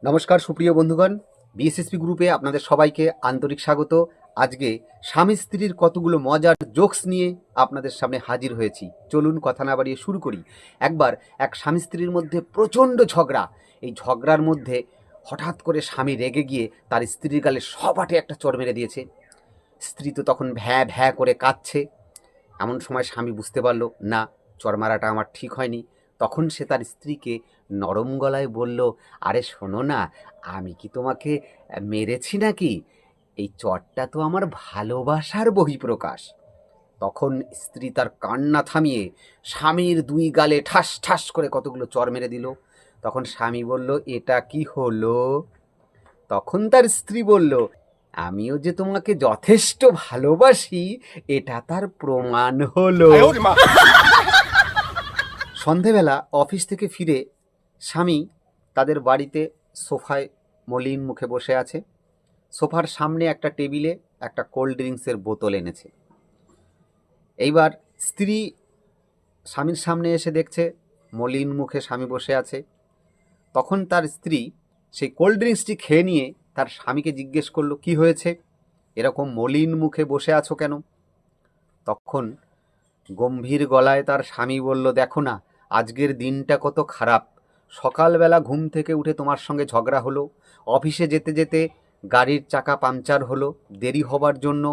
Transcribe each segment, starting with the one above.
নমস্কার সুপ্রিয় বন্ধুগণ, বিএসএসপি গ্রুপে আপনাদের সবাইকে আন্তরিক স্বাগত। আজকে স্বামী স্ত্রীর কতগুলো মজার জোকস নিয়ে আপনাদের সামনে হাজির হয়েছি। চলুন কথা না বাড়িয়ে শুরু করি। একবার এক স্বামী স্ত্রীর মধ্যে প্রচণ্ড ঝগড়া। এই ঝগড়ার মধ্যে হঠাৎ করে স্বামী রেগে গিয়ে তার স্ত্রীর গালে সপাটে একটা চড় মেরে দিয়েছে। স্ত্রী তো তখন ভ্যাঁ ভ্যাঁ করে কাঁদছে। এমন সময় স্বামী বুঝতে পারল, না, চড় মারাটা আমার ঠিক হয়নি। তখন সে তার স্ত্রীকে নরম গলায় বলল, আরে শোনো না, আমি কি তোমাকে মেরেছি নাকি? এই চড়টা তো আমার ভালোবাসার বহিঃপ্রকাশ। তখন স্ত্রী তার কান্না থামিয়ে স্বামীর দুই গালে ঠাস ঠাস করে কতগুলো চড় মেরে দিল। তখন স্বামী বলল, এটা কি হলো? তখন তার স্ত্রী বলল, আমিও যে তোমাকে যথেষ্ট ভালোবাসি, এটা তার প্রমাণ হলো। সন্ধেবেলা অফিস থেকে ফিরে স্বামী তাদের বাড়িতে সোফায় মলিন মুখে বসে আছে। সোফার সামনে একটা টেবিলে একটা কোল্ড ড্রিঙ্কসের বোতল এনেছে। এইবার স্ত্রী স্বামীর সামনে এসে দেখছে মলিন মুখে স্বামী বসে আছে। তখন তার স্ত্রী সেই কোল্ড ড্রিঙ্কসটি খেয়ে নিয়ে তার স্বামীকে জিজ্ঞেস করলো, কি হয়েছে, এরকম মলিন মুখে বসে আছো কেন? তখন গম্ভীর গলায় তার স্বামী বলল, দেখো না, আজকের দিনটা কত খারাপ। সকালবেলা ঘুম থেকে উঠে তোমার সঙ্গে ঝগড়া হলো, অফিসে যেতে যেতে গাড়ির চাকা পাংচার হলো, দেরি হবার জন্য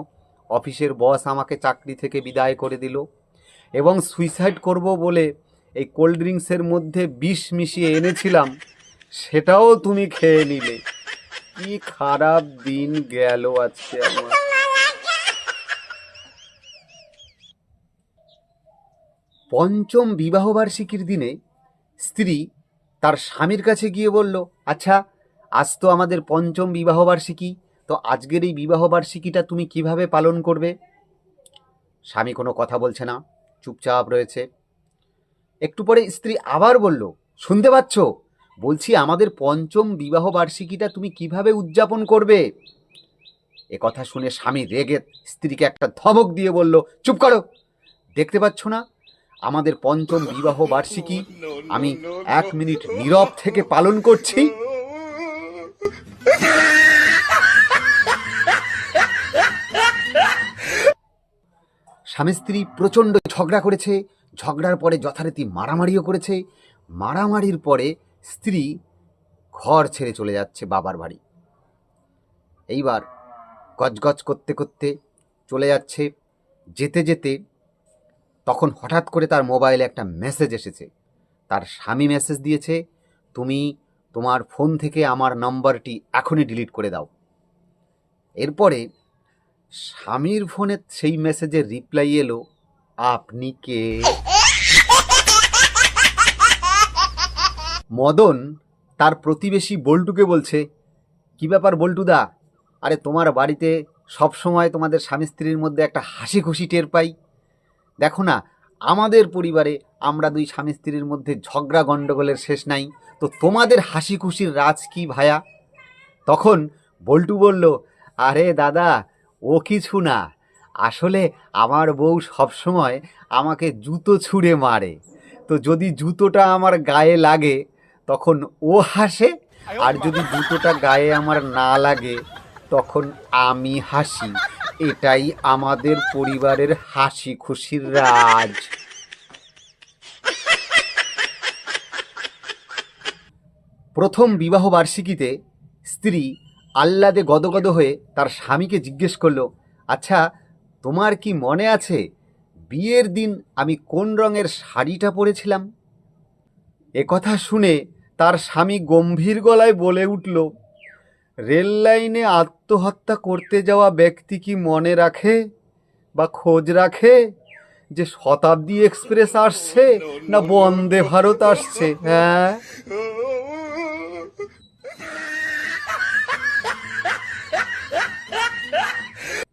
অফিসের বস আমাকে চাকরি থেকে বিদায় করে দিল, এবং সুইসাইড করব বলে এই কোল্ড ড্রিঙ্কসের মধ্যে বিষ মিশিয়ে এনেছিলাম, সেটাও তুমি খেয়ে নিলে। কি খারাপ দিন গেল আজকে আমার। পঞ্চম বিবাহবার্ষিকীর দিনে স্ত্রী তার স্বামীর কাছে গিয়ে বলল, আচ্ছা, আজ তো আমাদের পঞ্চম বিবাহবার্ষিকী, তো আজকের এই বিবাহবার্ষিকীটা তুমি কিভাবে পালন করবে? স্বামী কোনো কথা বলছে না, চুপচাপ রয়েছে। একটু পরে স্ত্রী আবার বলল, শুনতে পাচ্ছ? বলছি, আমাদের পঞ্চম বিবাহবার্ষিকীটা তুমি কিভাবে উদযাপন করবে? এ কথা শুনে স্বামী রেগে স্ত্রীকে একটা ধমক দিয়ে বলল, চুপ করো, দেখতে পাচ্ছ না আমাদের পঞ্চম বিবাহ বার্ষিকী আমি 1 মিনিট নীরব থেকে পালন করছি? স্বামী স্ত্রী প্রচণ্ড ঝগড়া করেছে, ঝগড়ার পরে যথারীতি মারামারিও করেছে। মারামারির পরে স্ত্রী ঘর ছেড়ে চলে যাচ্ছে বাবার বাড়ি। এইবার গজগজ করতে করতে চলে যাচ্ছে। যেতে যেতে তখন হঠাৎ করে তার মোবাইলে একটা মেসেজ এসেছে। তার স্বামী মেসেজ দিয়েছে, তুমি তোমার ফোন থেকে আমার নম্বরটি এখনই ডিলিট করে দাও। এরপরে স্বামীর ফোনে সেই মেসেজের রিপ্লাই এলো, আপনি কে? মদন তার প্রতিবেশী বল্টুকে বলছে, কি ব্যাপার বল্টুদা, আরে তোমার বাড়িতে সব সময় তোমাদের স্বামী স্ত্রীর মধ্যে একটা হাসি খুশি টের পাই। দেখো না, আমাদের পরিবারে আমরা দুই স্বামী স্ত্রীর মধ্যে ঝগড়া গণ্ডগোলের শেষ নাই, তো তোমাদের হাসি খুশির রাজ কি ভায়া? তখন বল্টু বলল, আরে দাদা, ও কিছু না, আসলে আমার বউ সবসময় আমাকে জুতো ছুঁড়ে মারে, তো যদি জুতোটা আমার গায়ে লাগে তখন ও হাসে, আর যদি জুতোটা গায়ে আমার না লাগে তখন আমি হাসি। এটাই আমাদের পরিবারের হাসি খুশির রাজ। প্রথম বিবাহ বার্ষিকীতে স্ত্রী আহ্লাদে গদগদ হয়ে তার স্বামীকে জিজ্ঞেস করল, আচ্ছা, তোমার কি মনে আছে বিয়ের দিন আমি কোন রঙের শাড়িটা পরেছিলাম? একথা শুনে তার স্বামী গম্ভীর গলায় বলে উঠল, রেল লাইনে আত্মহত্যা করতে যাওয়া ব্যক্তি কি মনে রাখে বা খোঁজ রাখে যে শতাব্দী এক্সপ্রেস আসছে না বন্দে ভারত আসছে? হ্যাঁ।